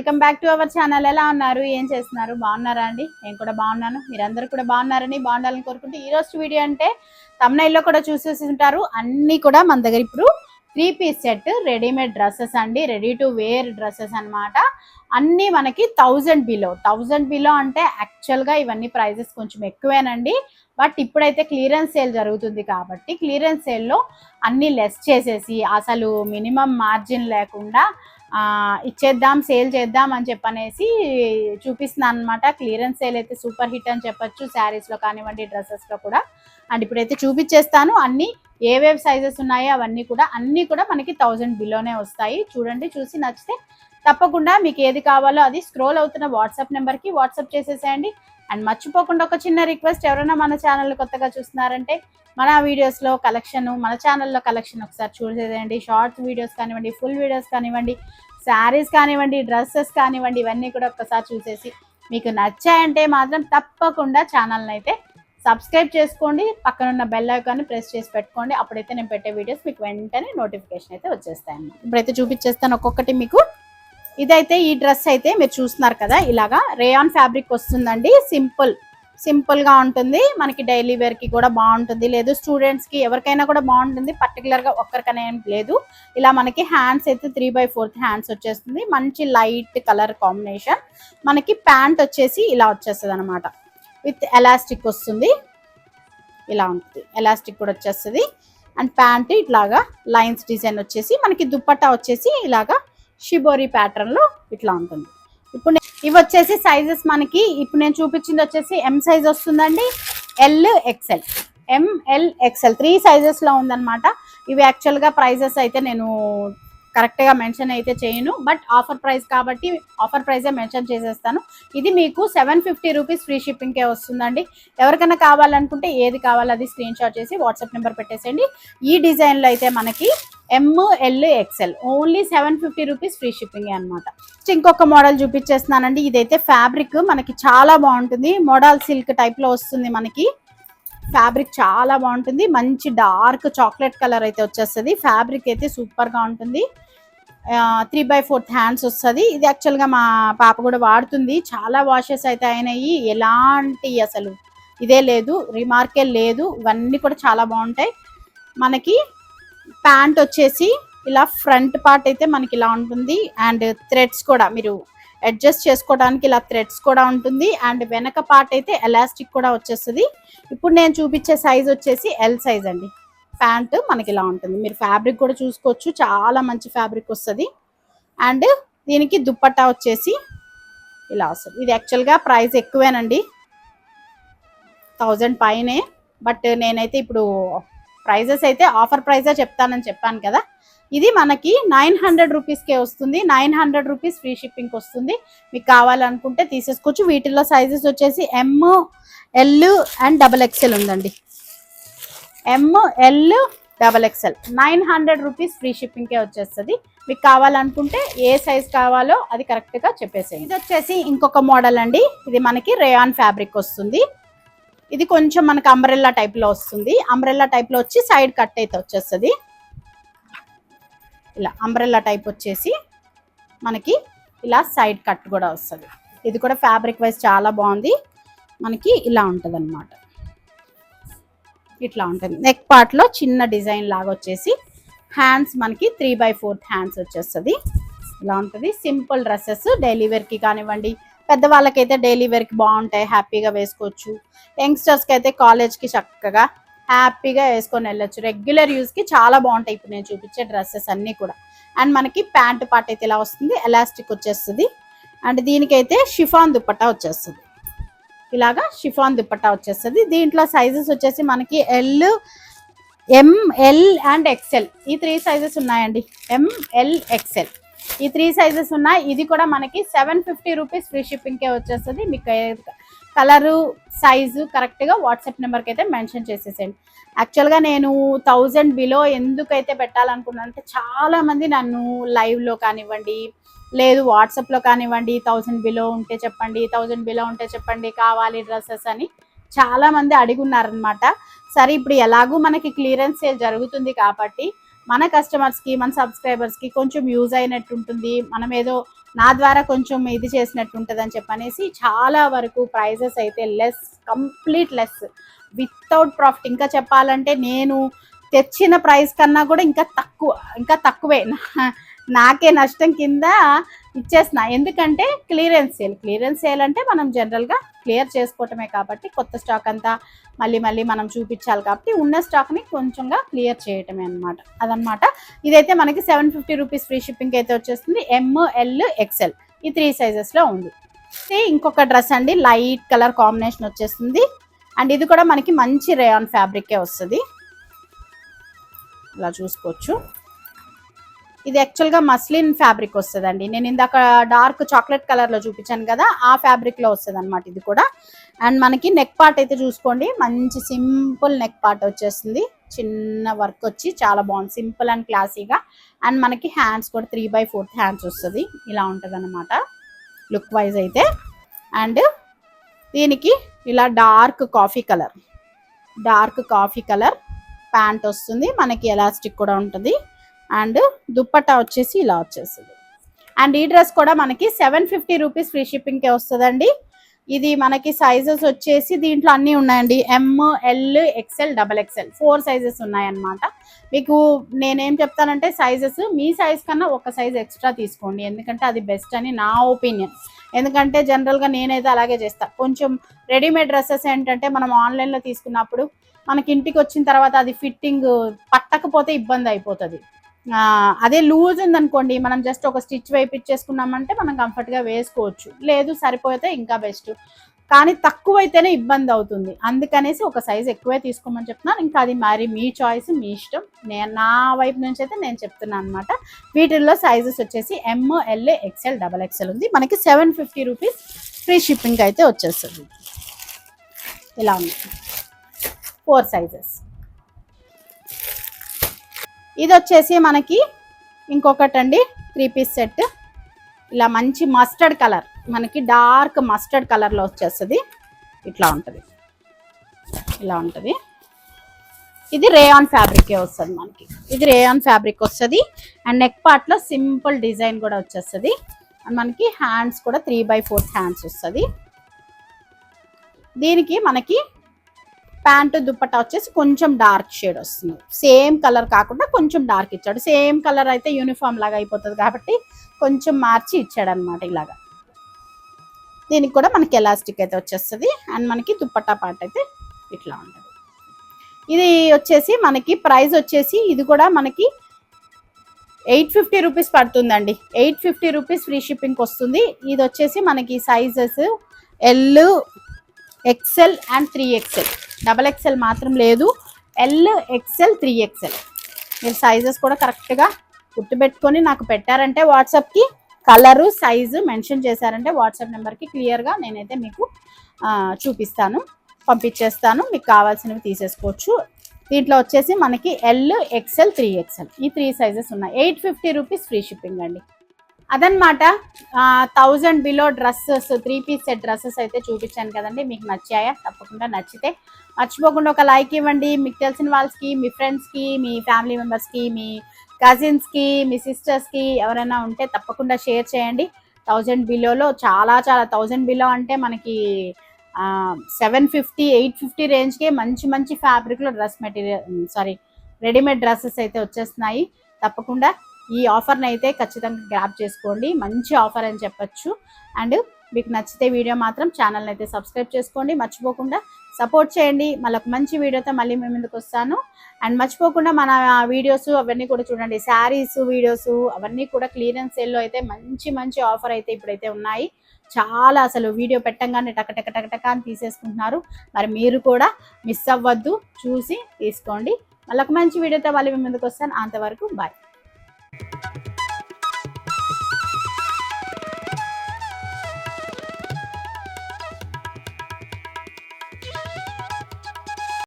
Welcome back to our channel. ఎలా ఉన్నారు, ఏం చేస్తున్నారు, బాగున్నారా అండి? నేను కూడా బాగున్నాను, మీరందరూ కూడా బాగున్నారని బాగుండాలని కోరుకుంటూ ఈ రోజు వీడియో అంటే తమ్నైల్లో కూడా చూసేసి ఉంటారు. అన్నీ కూడా మన దగ్గర ఇప్పుడు 3 పీస్ సెట్ రెడీమేడ్ డ్రెస్సెస్ అండి, రెడీ టు వేర్ డ్రెస్సెస్ అన్నమాట. అన్నీ మనకి 1000 బిలో అంటే యాక్చువల్గా ఇవన్నీ ప్రైజెస్ కొంచెం ఎక్కువేనండి. బట్ ఇప్పుడైతే క్లియరెన్స్ సేల్ జరుగుతుంది కాబట్టి క్లియరెన్స్ సేల్లో అన్నీ లెస్ చేసేసి అసలు మినిమం మార్జిన్ లేకుండా ఇచ్చేద్దాం, సేల్ చేద్దాం అని చెప్పనేసి చూపిస్తున్నాను అనమాట. క్లియరెన్స్ సేల్ అయితే సూపర్ హిట్ అని చెప్పొచ్చు, శారీస్లో కానివ్వండి, డ్రెస్సెస్లో కూడా. అండ్ ఇప్పుడైతే చూపించేస్తాను అన్నీ ఏవేవి సైజెస్ ఉన్నాయో అవన్నీ కూడా అన్నీ కూడా మనకి 1000 బిలోనే వస్తాయి. చూడండి, చూసి నచ్చితే తప్పకుండా మీకు ఏది కావాలో అది స్క్రోల్ అవుతున్న వాట్సాప్ నెంబర్కి వాట్సాప్ చేసేసేయండి. అండ్ మర్చిపోకుండా ఒక చిన్న రిక్వెస్ట్, ఎవరైనా మన ఛానల్ కొత్తగా చూస్తున్నారంటే మన వీడియోస్లో కలెక్షన్, మన ఛానల్లో కలెక్షన్ ఒకసారి చూసేదండి. షార్ట్స్ వీడియోస్ కానివ్వండి, ఫుల్ వీడియోస్ కానివ్వండి, శారీస్ కానివ్వండి, డ్రెస్సెస్ కానివ్వండి, ఇవన్నీ కూడా ఒక్కసారి చూసేసి మీకు నచ్చాయంటే మాత్రం తప్పకుండా ఛానల్ని అయితే సబ్స్క్రైబ్ చేసుకోండి. పక్కనున్న బెల్ ఐకాన్ని ప్రెస్ చేసి పెట్టుకోండి. అప్పుడైతే నేను పెట్టే వీడియోస్ మీకు వెంటనే నోటిఫికేషన్ అయితే వచ్చేస్తాయి అన్నమాట. ఇప్పుడైతే చూపించేస్తాను ఒక్కొక్కటి మీకు. ఇదైతే ఈ డ్రెస్ అయితే మీరు చూస్తున్నారు కదా, ఇలాగా రేయాన్ ఫ్యాబ్రిక్ వస్తుందండి. సింపుల్గా ఉంటుంది, మనకి డైలీ వేర్కి కూడా బాగుంటుంది, లేదు స్టూడెంట్స్కి ఎవరికైనా కూడా బాగుంటుంది. పర్టికులర్గా ఒక్కరికనే ఏం లేదు. ఇలా మనకి హ్యాండ్స్ అయితే 3/4 హ్యాండ్స్ వచ్చేస్తుంది, మంచి లైట్ కలర్ కాంబినేషన్. మనకి ప్యాంట్ వచ్చేసి ఇలా వచ్చేస్తుంది అనమాట, విత్ ఎలాస్టిక్ వస్తుంది. ఇలా ఉంటుంది, ఎలాస్టిక్ కూడా వచ్చేస్తుంది. అండ్ ప్యాంట్ ఇట్లాగా లైన్స్ డిజైన్ వచ్చేసి, మనకి దుప్పట్టా వచ్చేసి ఇలాగా షిబోరి ప్యాటర్న్లో ఇట్లా ఉంటుంది. ఇప్పుడు ఇవి వచ్చేసి సైజెస్ మనకి ఇప్పుడు నేను చూపించింది వచ్చేసి ఎం సైజ్ వస్తుందండి, LXL, MLXL 3 సైజెస్లో ఉందన్నమాట. ఇవి యాక్చువల్గా ప్రైజెస్ అయితే నేను కరెక్ట్గా మెన్షన్ అయితే చేయను, బట్ ఆఫర్ ప్రైస్ కాబట్టి ఆఫర్ ప్రైజే మెన్షన్ చేసేస్తాను. ఇది మీకు 750 రూపీస్ ఫ్రీ షిప్పింగ్కే వస్తుందండి. ఎవరికైనా కావాలనుకుంటే ఏది కావాలో అది స్క్రీన్ షాట్ చేసి వాట్సాప్ నెంబర్ పెట్టేసేయండి. ఈ డిజైన్లో అయితే మనకి MLXL ఓన్లీ 750 రూపీస్ ఫ్రీ షిప్పింగే అనమాట. ఇంకొక మోడల్ చూపించేస్తున్నానండి. ఇదైతే ఫ్యాబ్రిక్ మనకి చాలా బాగుంటుంది, మోడల్ సిల్క్ టైప్లో వస్తుంది. మనకి ఫ్యాబ్రిక్ చాలా బాగుంటుంది, మంచి డార్క్ చాక్లెట్ కలర్ అయితే వచ్చేస్తుంది. ఫ్యాబ్రిక్ అయితే సూపర్గా ఉంటుంది. 3/4 హ్యాండ్స్ వస్తుంది. ఇది యాక్చువల్గా మా పాప కూడా వాడుతుంది, చాలా వాషెస్ అయితే అయినాయి, ఎలాంటి అసలు ఇదే లేదు, రిమార్కే లేదు. ఇవన్నీ కూడా చాలా బాగుంటాయి. మనకి ప్యాంట్ వచ్చేసి ఇలా ఫ్రంట్ పార్ట్ అయితే మనకి ఇలా ఉంటుంది. అండ్ థ్రెడ్స్ కూడా మీరు అడ్జస్ట్ చేసుకోవడానికి ఇలా థ్రెడ్స్ కూడా ఉంటుంది. అండ్ వెనక పార్ట్ అయితే ఎలాస్టిక్ కూడా వచ్చేస్తుంది. ఇప్పుడు నేను చూపించే సైజ్ వచ్చేసి ఎల్ సైజ్ అండి. ప్యాంట్ మనకి ఇలా ఉంటుంది, మీరు ఫ్యాబ్రిక్ కూడా చూసుకోవచ్చు, చాలా మంచి ఫ్యాబ్రిక్ వస్తుంది. అండ్ దీనికి దుప్పట్టా వచ్చేసి ఇలా వస్తుంది. ఇది యాక్చువల్గా ప్రైస్ ఎక్కువేనండి, 1000 పైనే. బట్ నేనైతే ఇప్పుడు ప్రైజెస్ అయితే ఆఫర్ ప్రైజే చెప్తానని చెప్పాను కదా. ఇది మనకి 900 రూపీస్కే వస్తుంది, 900 రూపీస్ ఫ్రీ షిప్పింగ్కి వస్తుంది. మీకు కావాలనుకుంటే తీసేసుకోవచ్చు. వీటిల్లో సైజెస్ వచ్చేసి ML అండ్ XXL ఉందండి. ML XXL 900 రూపీస్ ఫ్రీ షిప్పింగ్కే వచ్చేస్తుంది. మీకు కావాలనుకుంటే ఏ సైజ్ కావాలో అది కరెక్ట్గా చెప్పేసేయండి. ఇది వచ్చేసి ఇంకొక మోడల్ అండి. ఇది మనకి రేయాన్ ఫ్యాబ్రిక్ వస్తుంది. ఇది కొంచెం మనకి అంబ్రెల్లా టైప్లో వస్తుంది. అంబ్రెల్లా టైప్లో వచ్చి సైడ్ కట్ అయితే వచ్చేస్తుంది. ఇలా అంబ్రెల్లా టైప్ వచ్చేసి మనకి ఇలా సైడ్ కట్ కూడా వస్తుంది. ఇది కూడా ఫ్యాబ్రిక్ వైజ్ చాలా బాగుంది. మనకి ఇలా ఉంటుంది అన్నమాట, ఇట్లా ఉంటుంది. నెక్ పార్ట్లో చిన్న డిజైన్ లాగా వచ్చేసి హ్యాండ్స్ మనకి 3/4 హ్యాండ్స్ వచ్చేస్తుంది. ఇలా ఉంటుంది. సింపుల్ డ్రెస్సెస్ డైలీ వేర్కి కానివ్వండి, పెద్దవాళ్ళకైతే డైలీ వేర్కి బాగుంటాయి, హ్యాపీగా వేసుకోవచ్చు. యంగ్స్టర్స్కి అయితే కాలేజ్కి చక్కగా హ్యాపీగా వేసుకొని వెళ్ళొచ్చు. రెగ్యులర్ యూస్కి చాలా బాగుంటాయి ఇప్పుడు నేను చూపించే డ్రెస్సెస్ అన్నీ కూడా. అండ్ మనకి ప్యాంట్ పార్ట్ అయితే ఇలా వస్తుంది, ఎలాస్టిక్ వచ్చేస్తుంది. అండ్ దీనికైతే షిఫాన్ దుప్పట్టా వచ్చేస్తుంది, ఇలాగా షిఫాన్ దుప్పట్టా వచ్చేస్తుంది. దీంట్లో సైజెస్ వచ్చేసి మనకి ML అండ్ XL ఈ 3 సైజెస్ ఉన్నాయండి. ML XL ఈ 3 సైజెస్ ఉన్నాయి. ఇది కూడా మనకి 750 రూపీస్ ఫ్రీ షిప్పింగ్కే వచ్చేస్తుంది. మీకు కలరు సైజు కరెక్ట్గా వాట్సాప్ నెంబర్కి అయితే మెన్షన్ చేసేసేయండి. యాక్చువల్గా నేను 1000 బిలో ఎందుకైతే పెట్టాలనుకున్నాను అంటే చాలామంది నన్ను లైవ్లో కానివ్వండి, లేదు వాట్సాప్లో కానివ్వండి, 1000 బిలో ఉంటే చెప్పండి, 1000 బిలో ఉంటే చెప్పండి, కావాలి డ్రెస్సెస్ అని చాలామంది అడిగున్నారనమాట. సరే, ఇప్పుడు ఎలాగూ మనకి క్లియరెన్స్ సేల్ జరుగుతుంది కాబట్టి మన కస్టమర్స్కి, మన సబ్స్క్రైబర్స్కి కొంచెం యూజ్ అయినట్టు ఉంటుంది. మనం ఏదో నా ద్వారా కొంచెం ఇది చేసినట్టు ఉంటుందని చెప్పనేసి చాలా వరకు ప్రైజెస్ అయితే less, complete less, without profit. ఇంకా చెప్పాలంటే నేను తెచ్చిన ప్రైస్ కన్నా కూడా ఇంకా తక్కువే నాకే నష్టం కింద ఇచ్చేస్తున్నా. ఎందుకంటే క్లియరెన్స్ సేల్ అంటే మనం జనరల్గా క్లియర్ చేసుకోవటమే కాబట్టి కొత్త స్టాక్ అంతా మళ్ళీ మనం చూపించాలి కాబట్టి ఉన్న స్టాక్ని కొంచెంగా క్లియర్ చేయటమే అదనమాట. ఇదైతే మనకి 750 రూపీస్ ఫ్రీ షిప్పింగ్ అయితే వచ్చేస్తుంది. ML XL ఈ 3 సైజెస్లో ఉంది. ఇంకొక డ్రెస్ అండి, లైట్ కలర్ కాంబినేషన్ వచ్చేస్తుంది. అండ్ ఇది కూడా మనకి మంచి రేయాన్ ఫ్యాబ్రికే వస్తుంది, ఇలా చూసుకోవచ్చు. ఇది యాక్చువల్గా మస్లిన్ ఫ్యాబ్రిక్ వస్తుందండి. నేను ఇందాక డార్క్ చాక్లెట్ కలర్లో చూపించాను కదా, ఆ ఫ్యాబ్రిక్లో వస్తుంది అనమాట ఇది కూడా. అండ్ మనకి నెక్ పార్ట్ అయితే చూసుకోండి, మంచి సింపుల్ నెక్ పార్ట్ వచ్చేస్తుంది, చిన్న వర్క్ వచ్చి చాలా బాగుంది, సింపుల్ అండ్ క్లాసీగా. అండ్ మనకి హ్యాండ్స్ కూడా 3/4 హ్యాండ్స్ వస్తుంది, ఇలా ఉంటుంది అనమాట లుక్ వైజ్ అయితే. అండ్ దీనికి ఇలా డార్క్ కాఫీ కలర్ ప్యాంట్ వస్తుంది, మనకి ఎలాస్టిక్ కూడా ఉంటుంది. అండ్ దుప్పట్టా వచ్చేసి ఇలా వచ్చేస్తుంది. అండ్ ఈ డ్రెస్ కూడా మనకి 750 రూపీస్ ఫ్రీ షిప్పింగ్కే వస్తుందండి. ఇది మనకి సైజెస్ వచ్చేసి దీంట్లో అన్నీ ఉన్నాయండి, ML XL XXL 4 సైజెస్ ఉన్నాయన్నమాట. మీకు నేనేం చెప్తానంటే సైజెస్ మీ సైజ్ కన్నా ఒక సైజ్ ఎక్స్ట్రా తీసుకోండి, ఎందుకంటే అది బెస్ట్ అని నా ఒపీనియన్. ఎందుకంటే జనరల్గా నేనైతే అలాగే చేస్తాను. కొంచెం రెడీమేడ్ డ్రెస్సెస్ ఏంటంటే మనం ఆన్లైన్లో తీసుకున్నప్పుడు మనకి ఇంటికి వచ్చిన తర్వాత అది ఫిట్టింగ్ పట్టకపోతే ఇబ్బంది అయిపోతుంది. అదే లూజ్ ఉందనుకోండి, మనం జస్ట్ ఒక స్టిచ్ వేయించేసుకున్నామంటే మనం కంఫర్ట్గా వేసుకోవచ్చు, లేదు సరిపోతే ఇంకా బెస్ట్. కానీ తక్కువైతేనే ఇబ్బంది అవుతుంది, అందుకనేసి ఒక సైజ్ ఎక్కువే తీసుకోమని చెప్తున్నాను. ఇంకా అది మరి మీ చాయిస్, మీ ఇష్టం. నా వైపు నుంచి అయితే నేను చెప్తున్నాను అనమాట. వీటిల్లో సైజెస్ వచ్చేసి ML XL XXL ఉంది. మనకి 750 రూపీస్ ఫ్రీ షిప్పింగ్ అయితే వచ్చేస్తుంది. ఇలా ఉంది 4 సైజెస్. ఇది వచ్చేసి మనకి ఇంకొకటి అండి, 3 పీస్ సెట్. ఇలా మంచి మస్టర్డ్ కలర్, మనకి డార్క్ మస్టర్డ్ కలర్లో వచ్చేస్తుంది, ఇట్లా ఉంటుంది, ఇలా ఉంటుంది. ఇది రేయాన్ ఫ్యాబ్రికే వస్తుంది మనకి, ఇది రేయాన్ ఫ్యాబ్రిక్ వస్తుంది. అండ్ నెక్ పార్ట్లో సింపుల్ డిజైన్ కూడా వచ్చేస్తుంది. అండ్ మనకి హ్యాండ్స్ కూడా 3/4 హ్యాండ్స్ వస్తుంది. దీనికి మనకి ప్యాంటు దుప్పట్టా వచ్చేసి కొంచెం డార్క్ షేడ్ వస్తుంది, సేమ్ కలర్ కాకుండా కొంచెం డార్క్ ఇచ్చాడు. సేమ్ కలర్ అయితే యూనిఫామ్ లాగా అయిపోతుంది కాబట్టి కొంచెం మార్చి ఇచ్చాడు అనమాట ఇలాగా. దీనికి కూడా మనకి ఎలాస్టిక్ అయితే వచ్చేస్తుంది. అండ్ మనకి దుప్పట్టా పార్ట్ అయితే ఇట్లా ఉంటుంది. ఇది వచ్చేసి మనకి ప్రైస్ వచ్చేసి ఇది కూడా మనకి 850 రూపీస్ పడుతుందండి. 850 రూపీస్ ఫ్రీ షిప్పింగ్కి వస్తుంది. ఇది వచ్చేసి మనకి sizes L XL and 3XL, XXL మాత్రం లేదు, L XL 3XL. మీరు సైజెస్ కూడా కరెక్ట్గా గుర్తుపెట్టుకొని నాకు పెట్టారంటే వాట్సాప్కి కలరు సైజు మెన్షన్ చేశారంటే వాట్సాప్ నెంబర్కి క్లియర్గా నేనైతే మీకు చూపిస్తాను, పంపించేస్తాను. మీకు కావాల్సినవి తీసేసుకోవచ్చు. దీంట్లో వచ్చేసి మనకి L XL 3XL ఈ 3 సైజెస్ ఉన్నాయి. 850 రూపీస్ ఫ్రీ షిప్పింగ్ అండి. అదనమాట 1000 below dresses, 3 piece set dresses అయితే చూపించాను కదండి. మీకు నచ్చాయా? తప్పకుండా నచ్చితే మర్చిపోకుండా ఒక లైక్ ఇవ్వండి. మీకు తెలిసిన వాళ్ళకి, మీ ఫ్రెండ్స్కి, మీ ఫ్యామిలీ మెంబర్స్కి, మీ కజిన్స్కి, మీ సిస్టర్స్కి ఎవరైనా ఉంటే తప్పకుండా షేర్ చేయండి. 1000 బిలోలో చాలా 1000 బిలో అంటే మనకి 750, 850 రేంజ్కే మంచి ఫ్యాబ్రిక్లో రెడీమేడ్ డ్రెస్సెస్ అయితే వచ్చేస్తున్నాయి. తప్పకుండా ఈ ఆఫర్ని అయితే ఖచ్చితంగా గ్రాబ్ చేసుకోండి, మంచి ఆఫర్ అని చెప్పచ్చు. అండ్ మీకు నచ్చితే వీడియో మాత్రం ఛానల్ని అయితే సబ్స్క్రైబ్ చేసుకోండి, మర్చిపోకుండా సపోర్ట్ చేయండి. మళ్ళీ ఒక మంచి వీడియోతో మళ్ళీ మేము ముందుకు వస్తాను. అండ్ మర్చిపోకుండా మన వీడియోస్ అవన్నీ కూడా చూడండి, శారీస్ వీడియోస్ అవన్నీ కూడా క్లియరెన్స్ సేల్లో అయితే మంచి ఆఫర్ అయితే ఇప్పుడైతే ఉన్నాయి. చాలా అసలు వీడియో పెట్టంగానే టక అని తీసేసుకుంటున్నారు. మరి మీరు కూడా మిస్ అవ్వద్దు, చూసి తీసుకోండి. మళ్ళీ ఒక మంచి వీడియోతో మళ్ళీ మేము ముందుకు వస్తాను. అంతవరకు బాయ్.